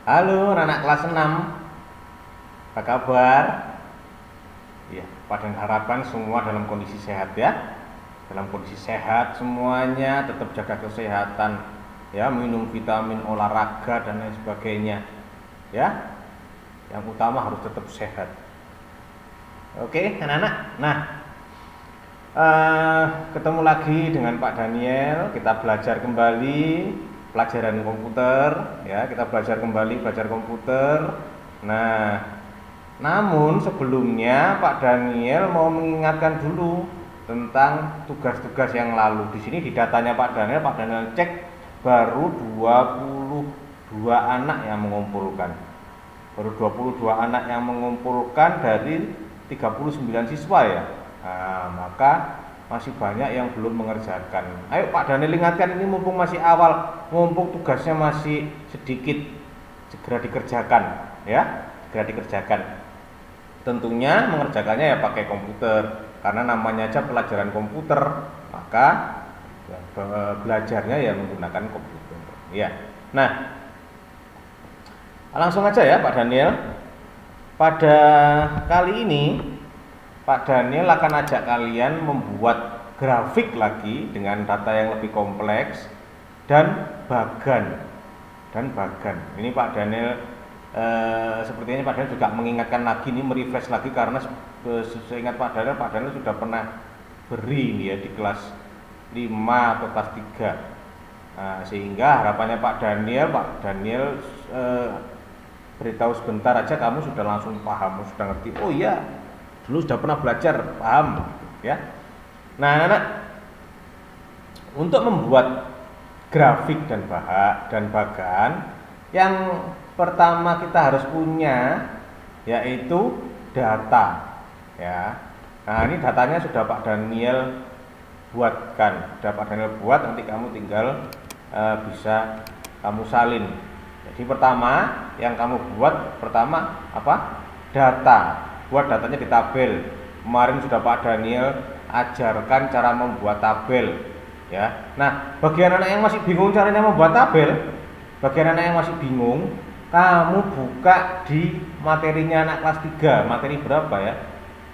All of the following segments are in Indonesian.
Halo anak kelas 6, apa kabar? Ya, pada harapan semua dalam kondisi sehat ya. Dalam kondisi sehat semuanya, tetap jaga kesehatan ya, minum vitamin, olahraga dan lain sebagainya. Ya. Yang utama harus tetap sehat. Oke, anak-anak. Nah, ketemu lagi dengan Pak Daniel. Kita belajar kembali pelajaran komputer ya, kita belajar komputer. Nah, namun sebelumnya Pak Daniel mau mengingatkan dulu tentang tugas-tugas yang lalu. Di sini di datanya Pak Daniel cek baru 22 anak yang mengumpulkan. Baru 22 anak yang mengumpulkan dari 39 siswa ya. Nah, maka masih banyak yang belum mengerjakan. Ayo Pak Daniel ingatkan, ini mumpung masih awal, mumpung tugasnya masih sedikit, segera dikerjakan ya, segera dikerjakan. Tentunya mengerjakannya ya pakai komputer, karena namanya aja pelajaran komputer, maka ya, belajarnya ya menggunakan komputer ya. Nah, langsung aja ya Pak Daniel. Pada kali ini Pak Daniel akan ajak kalian membuat grafik lagi dengan data yang lebih kompleks dan bagan. Ini Pak Daniel sepertinya Pak Daniel juga mengingatkan lagi, ini merefresh lagi, karena seingat Pak Daniel sudah pernah beri ini ya di kelas 5 atau kelas 3. Nah, sehingga harapannya Pak Daniel beritahu sebentar aja kamu sudah langsung paham, sudah ngerti. Oh iya, dulu sudah pernah belajar, paham ya. Nah, anak-anak, untuk membuat grafik dan bagan, yang pertama kita harus punya yaitu data ya. Nah, ini datanya sudah Pak Daniel buatkan, nanti kamu tinggal bisa kamu salin. Jadi pertama yang kamu buat apa? Data. Buat datanya di tabel. Kemarin sudah Pak Daniel ajarkan cara membuat tabel ya. Nah, bagi anak-anak yang masih bingung caranya membuat tabel, kamu buka di materinya anak kelas 3. Materi berapa ya?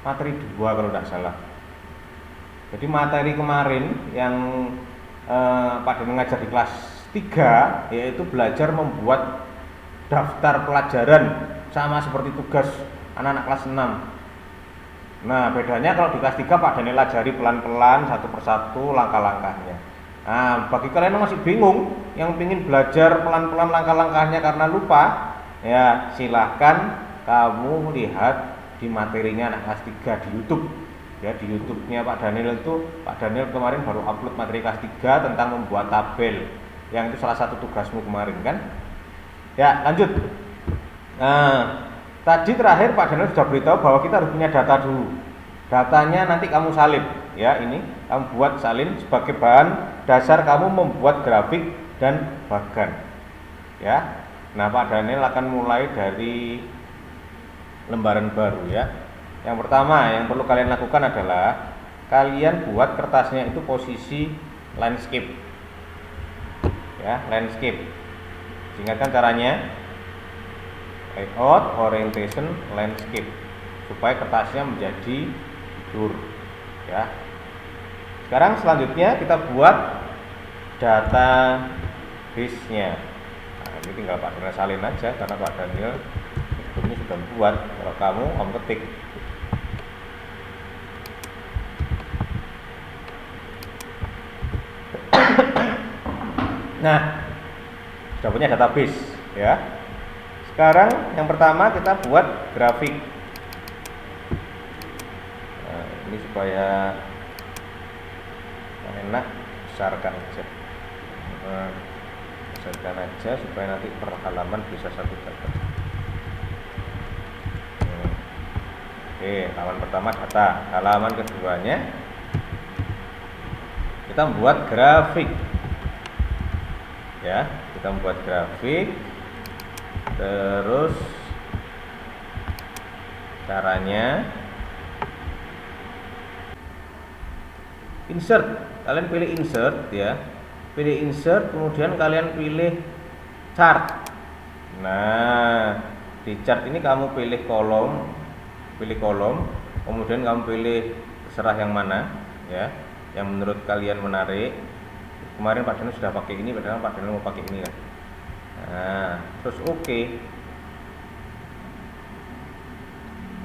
Materi 2 kalau tidak salah. Jadi materi kemarin yang Pak Daniel mengajar di kelas 3 yaitu belajar membuat daftar pelajaran, sama seperti tugas anak-anak kelas 6. Nah, bedanya kalau di kelas 3 Pak Daniel ajari pelan-pelan satu persatu langkah-langkahnya. Nah, bagi kalian yang masih bingung, yang ingin belajar pelan-pelan langkah-langkahnya karena lupa, ya silahkan kamu lihat di materinya anak kelas 3 di YouTube. Ya, di YouTube-nya Pak Daniel kemarin baru upload materi kelas 3 tentang membuat tabel. Yang itu salah satu tugasmu kemarin kan? Ya, lanjut. Nah, tadi terakhir Pak Daniel sudah beritahu bahwa kita harus punya data dulu. Datanya nanti kamu salin ya, ini kamu buat salin sebagai bahan dasar kamu membuat grafik dan bagan ya. Nah, Pak Daniel akan mulai dari lembaran baru ya. Yang pertama yang perlu kalian lakukan adalah kalian buat kertasnya itu posisi landscape ya, landscape. Ingatkan caranya, layout, orientation, landscape, supaya kertasnya menjadi tidur ya. Sekarang selanjutnya kita buat data base-nya. Nah, ini tinggal Pak Daniel salin aja karena Pak Daniel ini sudah buat. Kalau kamu ketik. Nah, sudah punya database ya. Sekarang yang pertama kita buat grafik. Nah, ini supaya enak, besarkan aja supaya nanti per halaman bisa satu data. Oke, halaman pertama data. Halaman keduanya kita membuat grafik. Ya, kita membuat grafik. Terus caranya insert. Kalian pilih insert ya. Pilih insert, kemudian kalian pilih chart. Nah, di chart ini kamu pilih kolom, kemudian kamu pilih terserah yang mana, ya, yang menurut kalian menarik. Kemarin Pak Daniel sudah pakai ini, padahal Pak Daniel mau pakai ini kan. Nah, terus oke.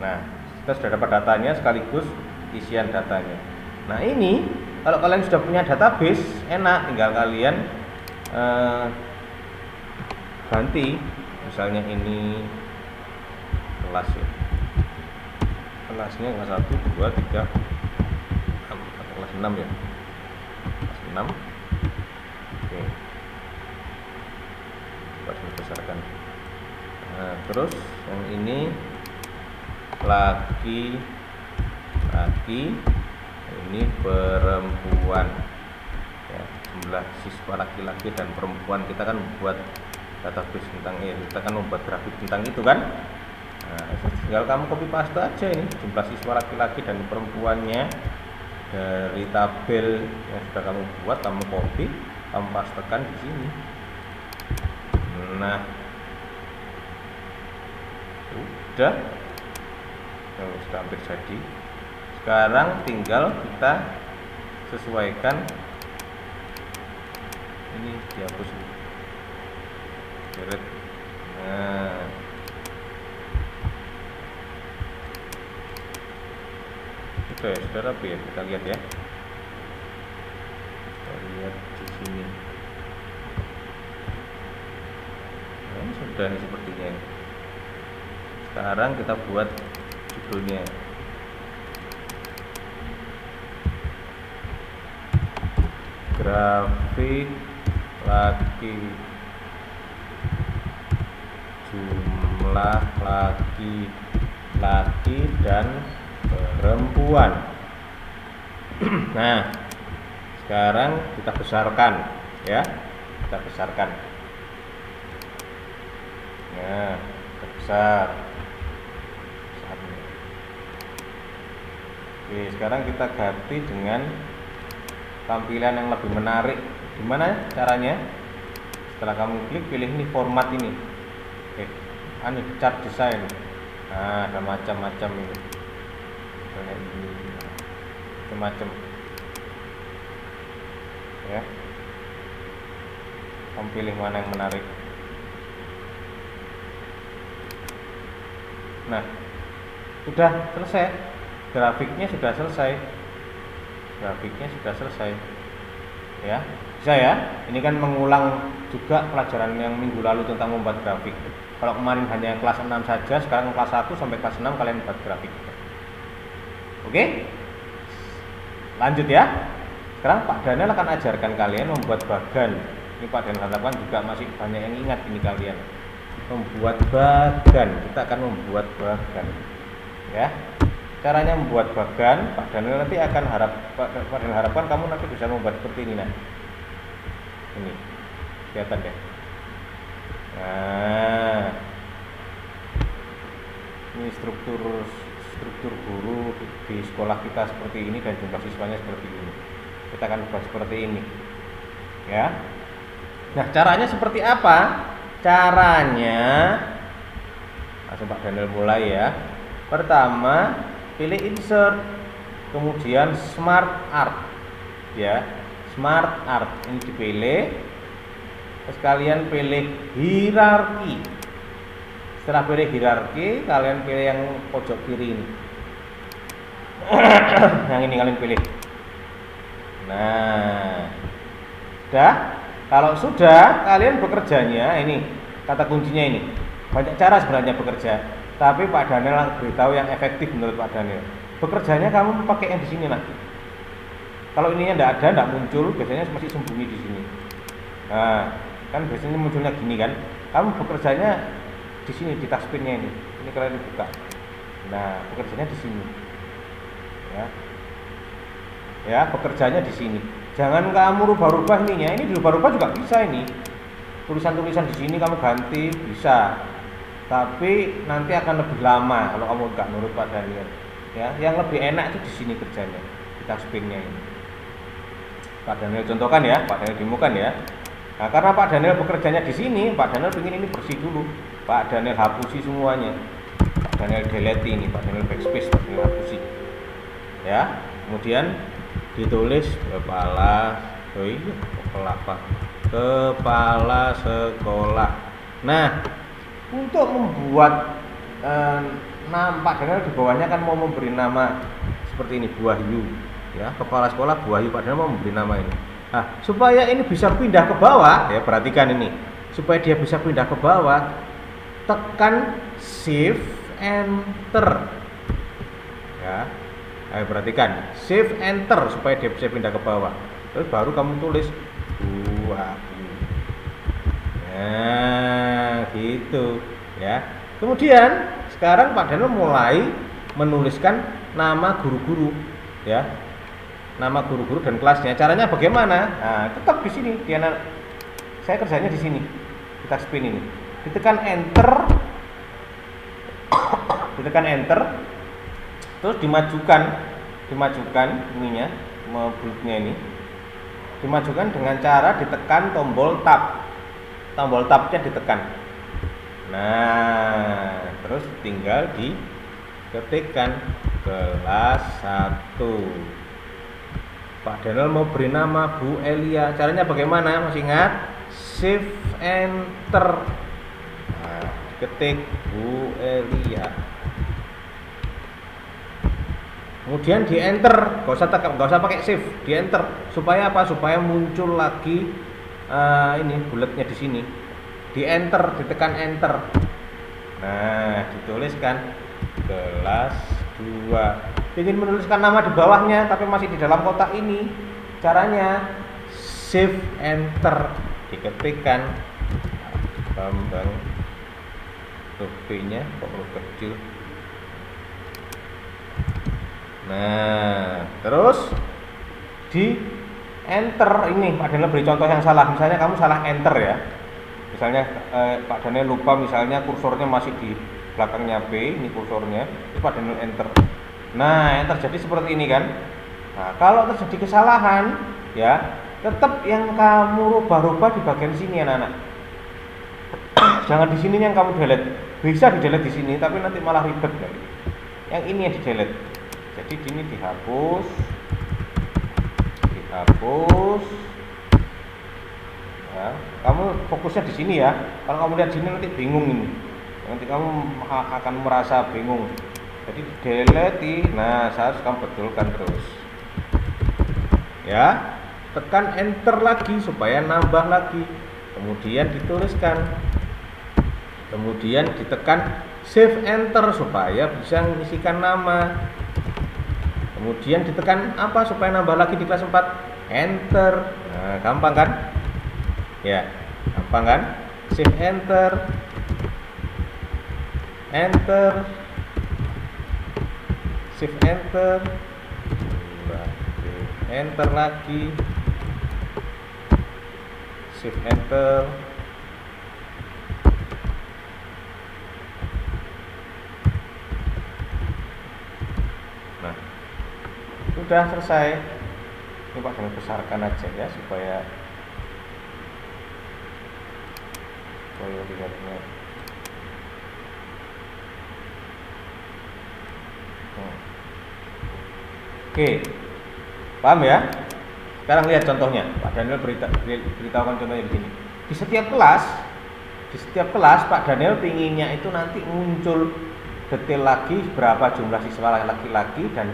Nah, kita sudah dapat datanya sekaligus isian datanya. Nah, ini kalau kalian sudah punya database, enak, tinggal kalian ganti. Misalnya ini kelas ya, kelasnya kelas 1, 2, 3, atau kelas 6 ya, kelas 6. Oke, coba dibesarkan. Nah, terus yang ini laki, ini perempuan ya, jumlah siswa laki-laki dan perempuan. Kita kan membuat database tentang kita kan membuat grafik tentang itu kan. Nah, tinggal kamu copy paste aja ini jumlah siswa laki-laki dan perempuannya dari tabel yang sudah kamu buat, kamu copy, kamu pastekan di sini. Nah, sudah hampir jadi. Sekarang tinggal kita sesuaikan. Ini dihapus dulu. Nah, sudah rapi ya, kita lihat ya. Kita lihat di sini. Nah, sudah sepertinya. Sekarang kita buat judulnya. Grafik laki, jumlah laki-laki dan perempuan. Nah, sekarang kita besarkan ya, kita besarkan. Nah, kita besar. Oke, sekarang kita ganti dengan tampilan yang lebih menarik. Gimana caranya? Setelah kamu klik, pilih ini format ini. Oke, ini chart design. Nah, ada macam-macam ini. Kayak ini, macam-macam. Ya. Kamu pilih mana yang menarik. Nah, sudah selesai. Grafiknya sudah selesai. Ya, bisa ya. Ini kan mengulang juga pelajaran yang minggu lalu tentang membuat grafik. Kalau kemarin hanya kelas 6 saja, sekarang kelas 1 sampai kelas 6 kalian buat grafik. Oke? Lanjut ya. Sekarang Pak Daniel akan ajarkan kalian membuat bagan. Ini Pak Daniel harapkan juga masih banyak yang ingat ini kalian. Membuat bagan. Kita akan membuat bagan. Ya. Caranya membuat bagan, Pak Daniel nanti akan harapkan kamu nanti bisa membuat seperti ini. Nah, ini kelihatan deh. Nah, ini struktur guru di sekolah kita seperti ini dan jumlah siswanya seperti ini. Kita akan buat seperti ini, ya. Nah, caranya seperti apa? Caranya, langsung Pak Daniel mulai ya. Pertama, pilih insert, kemudian smart art ya, smart art ini dipilih, terus kalian pilih hierarki. Setelah pilih hierarki, kalian pilih yang pojok kiri ini. Yang ini kalian pilih. Nah, sudah. Kalau sudah, kalian bekerjanya ini kata kuncinya ini. Banyak cara sebenarnya bekerja. Tapi Pak Daniel beritahu yang efektif menurut Pak Daniel. Bekerjanya kamu pakai yang di sini nanti. Kalau ininya tidak ada, tidak muncul, biasanya masih sembunyi di sini. Nah, kan biasanya munculnya gini kan. Kamu bekerjanya di sini di taskpinnya ini. Ini kalian buka. Nah, bekerjanya di sini. Ya, bekerjanya di sini. Jangan kamu rubah-rubah ininya. Ini dirubah-rubah juga bisa ini. Tulisan-tulisan di sini kamu ganti bisa. Tapi nanti akan lebih lama kalau kamu nggak nurut Pak Daniel. Ya, yang lebih enak itu di sini kerjanya, di taskpinnya ini. Pak Daniel contohkan ya, Pak Daniel demokan ya. Nah, karena Pak Daniel bekerjanya di sini, Pak Daniel ingin ini bersih dulu. Pak Daniel hapusi semuanya. Pak Daniel delete ini, Pak Daniel backspace, Pak Daniel hapusi. Ya, kemudian ditulis kepala sekolah. Nah, untuk membuat nama Pak Daniel di bawahnya kan mau memberi nama seperti ini, Buahyu. Ya, kepala sekolah Buahyu, Pak Daniel mau memberi nama ini. Nah, supaya ini bisa pindah ke bawah, ya perhatikan ini. Supaya dia bisa pindah ke bawah, tekan Shift Enter. Ya. Ayo perhatikan, Shift Enter supaya dia bisa pindah ke bawah. Terus baru kamu tulis Buahyu. Nah, gitu, ya. Kemudian sekarang Pak Daniel mulai menuliskan nama guru-guru, ya. Nama guru-guru dan kelasnya. Caranya bagaimana? Nah, tetap di sini. Saya kerjanya di sini. Kita spin ini. Ditekan Enter. Ditekan Enter. Terus dimajukan ininya, bulutnya ini. Dimajukan dengan cara ditekan tombol Tab. Tombol Tab-nya ditekan. Nah, terus tinggal diketikkan kelas 1. Pak Daniel mau beri nama Bu Elia. Caranya bagaimana? Masih ingat? Shift Enter. Nah, ketik Bu Elia. Kemudian di Enter. Gak usah pakai shift, di Enter. Supaya apa? Supaya muncul lagi ini bulatnya di sini. Di Enter, ditekan Enter. Nah, dituliskan kelas 2. Ingin menuliskan nama di bawahnya tapi masih di dalam kotak ini. Caranya Shift Enter, diketikkan Bambang B-nya kok kecil. Nah, terus di Enter ini Pak Daniel beri contoh yang salah. Misalnya kamu salah Enter ya. Misalnya Pak Daniel lupa misalnya kursornya masih di belakangnya B, ini kursornya, itu Pak Daniel Enter. Nah, yang terjadi seperti ini kan. Nah, kalau terjadi kesalahan, ya tetap yang kamu rubah-rubah di bagian sini anak-anak. Jangan di sini yang kamu delete. Bisa di delete di sini, tapi nanti malah ribet kan. Yang ini yang di delete. Jadi ini dihapus. Ya, kamu fokusnya di sini ya. Kalau kamu lihat sini nanti bingung ini. Nanti kamu akan merasa bingung. Jadi delete. Nah, harus kamu betulkan terus. Ya, tekan Enter lagi supaya nambah lagi. Kemudian dituliskan. Kemudian ditekan Shift Enter supaya bisa mengisikan nama. Kemudian ditekan apa supaya nambah lagi di kelas 4? Enter. Nah, gampang kan? Ya, gampang kan? Shift Enter. Shift Enter. Enter lagi. Shift Enter. Nah, sudah selesai. Ini Pak Daniel besarkan aja ya supaya lihatnya. Oke, paham ya? Sekarang lihat contohnya. Pak Daniel beritahukan contohnya di sini. Di setiap kelas Pak Daniel pinginnya itu nanti muncul detail lagi berapa jumlah siswa laki-laki dan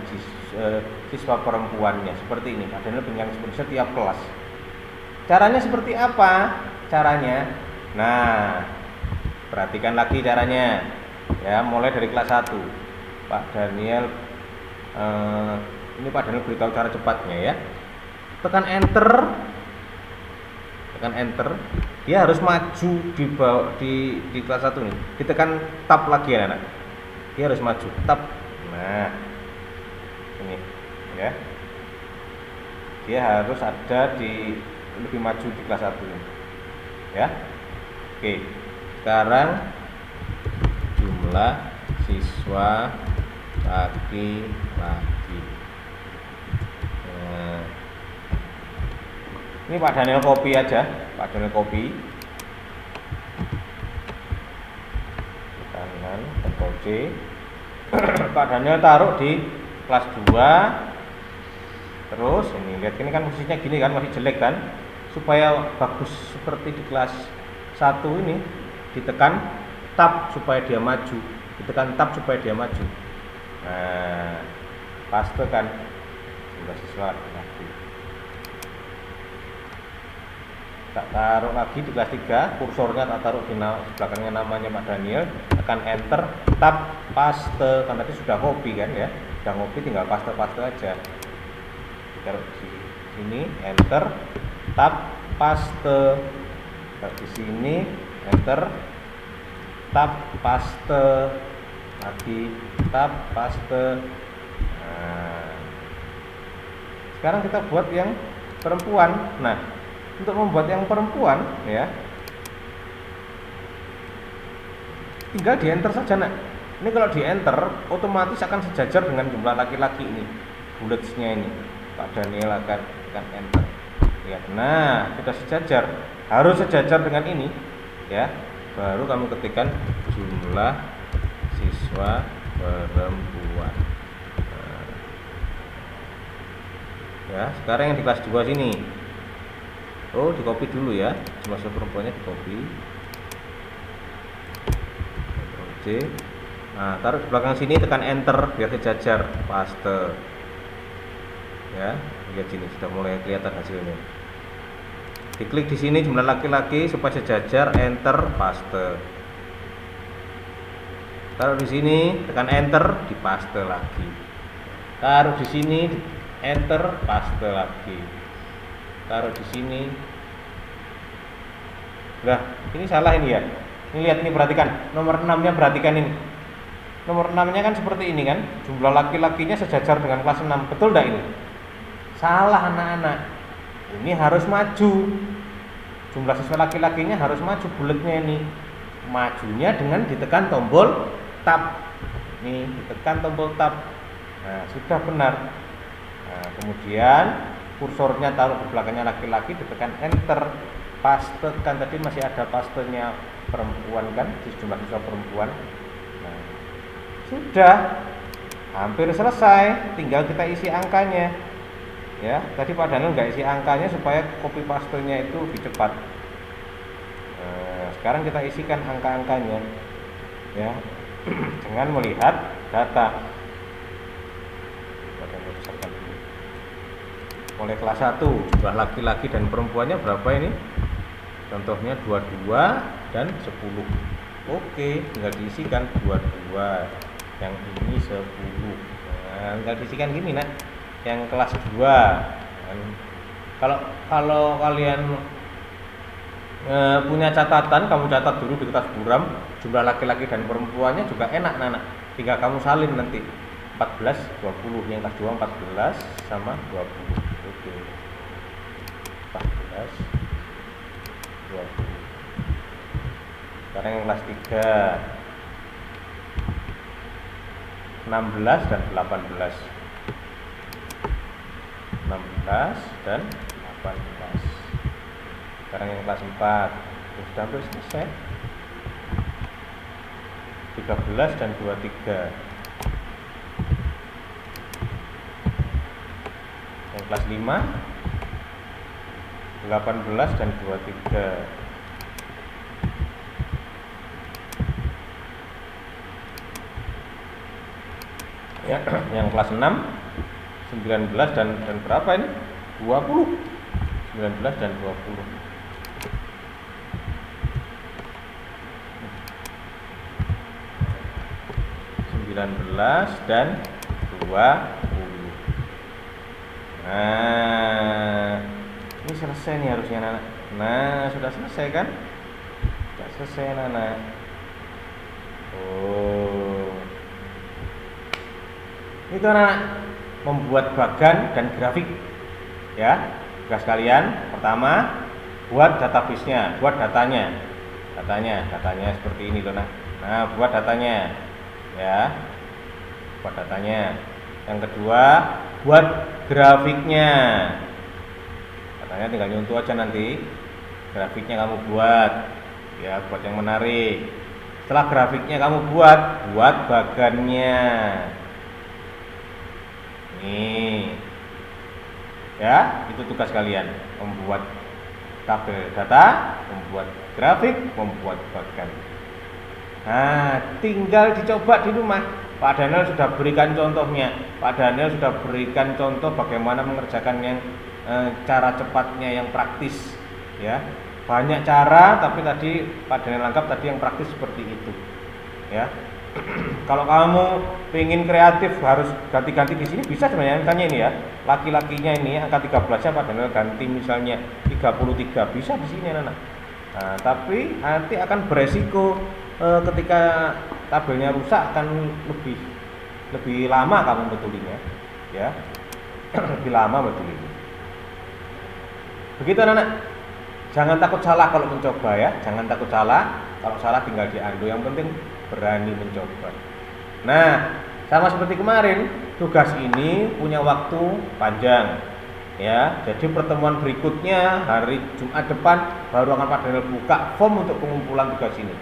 siswa perempuannya. Seperti ini. Pak Daniel pinginnya seperti setiap kelas. Caranya seperti apa? Caranya, nah, perhatikan lagi caranya. Ya, mulai dari kelas 1. Pak Daniel ini Pak Daniel beritahu cara cepatnya ya. Tekan Enter. Dia harus maju di kelas 1 nih. Ditekan Tab lagi ya anak. Dia harus maju Tab. Nah, ini ya. Dia harus ada lebih maju di kelas 1 ini. Ya. Oke. Sekarang jumlah siswa laki-laki. Nah, Ini Pak Daniel copy aja, Pak Daniel copy. Kanan, Ctrl C. Pak Daniel taruh di kelas 2. Terus ini lihat, ini kan posisinya gini kan, masih jelek kan. Supaya bagus seperti di kelas 1 ini, ditekan tab supaya dia maju. Ditekan tab supaya dia maju. Nah, paste kan. Sudah siswa lagi. Tak taruh lagi di kelas 3, kursornya tak taruh di belakangnya namanya Pak Daniel, tekan enter, tab, paste. Kan tadi sudah copy kan ya, sudah copy, tinggal paste aja. Taruh di sini, enter, tab, paste. Taruh di sini, enter, tab, paste, lagi, tab, paste. Nah, sekarang kita buat yang perempuan. Nah, untuk membuat yang perempuan ya, tinggal di enter saja nak. Ini kalau di enter otomatis akan sejajar dengan jumlah laki-laki ini, bulletsnya ini. Pak Daniel akan enter. Lihat, nah sudah sejajar. Harus sejajar dengan ini ya. Baru kamu ketikkan jumlah siswa perempuan. Nah, ya, sekarang yang di kelas 2 sini. Oh, di copy dulu ya, jumlah siswa perempuannya di copy. Ctrl C. Nah, taruh di belakang sini, tekan enter biar sejajar, paste. Ya, lihat sini sudah mulai kelihatan hasilnya. Diklik di sini jumlah laki-laki supaya sejajar, enter, paste. Taruh di sini, tekan enter, dipaste lagi. Taruh di sini, enter, paste lagi. Taruh di sini. Nah, ini salah ini ya. Ini lihat, ini perhatikan. Nomor 6-nya perhatikan ini. Nomor 6-nya kan seperti ini kan. Jumlah laki-lakinya sejajar dengan kelas 6. Betul enggak ini? Salah anak-anak. Ini harus maju. Jumlah siswa laki-lakinya harus maju, bulatnya ini. Majunya dengan ditekan tombol tab. Ini ditekan tombol tab. Nah, sudah benar. Nah, kemudian kursornya taruh di belakangnya laki-laki, ditekan enter, paste kan, tadi masih ada pastenya perempuan kan, di jumlah siswa perempuan. Nah, sudah hampir selesai, tinggal kita isi angkanya ya. Tadi Pak Daniel nggak isi angkanya supaya copy pastenya itu lebih cepat. Nah, sekarang kita isikan angka-angkanya ya dengan melihat data. Oleh kelas 1 jumlah laki-laki dan perempuannya berapa ini? Contohnya 22 dan 10. Oke, tinggal diisikan 22. Yang ini 10. Nah, tinggal diisikan gini nak. Yang kelas 2. Kalau kalian punya catatan, kamu catat dulu di kertas buram jumlah laki-laki dan perempuannya juga enak nak. Tinggal kamu salin nanti 14, 20. Yang kelas 2 14 sama 20. Oke. 14 20. Sekarang yang kelas 3 16 dan 18. 16 dan 18. Sekarang yang kelas 4 sudah hampir selesai. 13 dan 23. Yang kelas 5 18 dan 23. Ya, yang kelas 6 19 dan berapa ini? 20. 19 dan 20. Dan 20. Nah, ini selesai nih harusnya anak. Nah, sudah selesai kan? Sudah selesai anak. Oh, itu anak membuat bagan dan grafik. Ya, tugas kalian pertama buat database-nya, buat datanya seperti ini loh nak. Nah, buat datanya, ya, buat datanya. Yang kedua, buat grafiknya. Hanya tinggal nyontoh aja nanti. Grafiknya kamu buat, ya buat yang menarik. Setelah grafiknya kamu buat bagannya. Nih, ya itu tugas kalian, membuat tabel data, membuat grafik, membuat bagan. Nah, tinggal dicoba di rumah. Pak Daniel sudah berikan contohnya. Pak Daniel sudah berikan contoh bagaimana mengerjakan yang cara cepatnya yang praktis, ya. Banyak cara, tapi tadi Pak Daniel anggap tadi yang praktis seperti itu, ya. Kalau kamu pengen kreatif harus ganti-ganti di sini bisa sebenarnya. Misalnya ini ya, laki-lakinya ini angka 13-nya Pak Daniel ganti misalnya 33, bisa di sini anak. Nah, tapi nanti akan beresiko ketika tabelnya rusak akan lebih lama kamu betulinnya, ya. Lebih lama betulinnya. Begitu anak-anak. Jangan takut salah kalau mencoba ya, jangan takut salah. Kalau salah tinggal diandu, yang penting berani mencoba. Nah, sama seperti kemarin, tugas ini punya waktu panjang, ya. Jadi pertemuan berikutnya hari Jumat depan baru akan Pak Daniel buka form untuk pengumpulan tugas ini.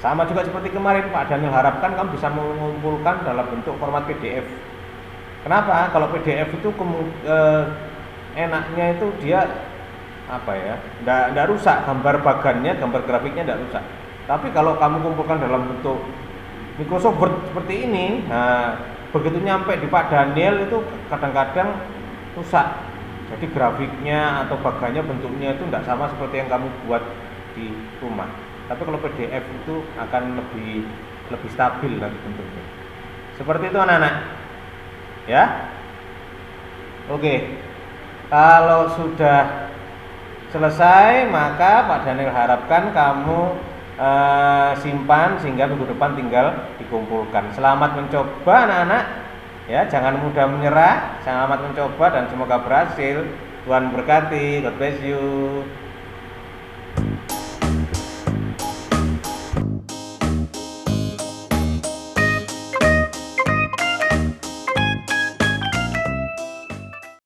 Sama juga seperti kemarin, Pak Daniel harapkan kamu bisa mengumpulkan dalam bentuk format PDF. Kenapa? Kalau PDF itu enaknya itu dia apa ya? Nggak rusak, gambar bagannya, gambar grafiknya nggak rusak. Tapi kalau kamu kumpulkan dalam bentuk Microsoft Word seperti ini, nah begitu nyampe di Pak Daniel itu kadang-kadang rusak. Jadi grafiknya atau bagannya bentuknya itu tidak sama seperti yang kamu buat di rumah. Tapi kalau PDF itu akan lebih stabil nanti bentuknya. Seperti itu anak-anak. Ya. Oke. Kalau sudah selesai, maka Pak Daniel harapkan kamu simpan sehingga minggu depan tinggal dikumpulkan. Selamat mencoba anak-anak. Ya, jangan mudah menyerah. Selamat mencoba dan semoga berhasil. Tuhan berkati. God bless you.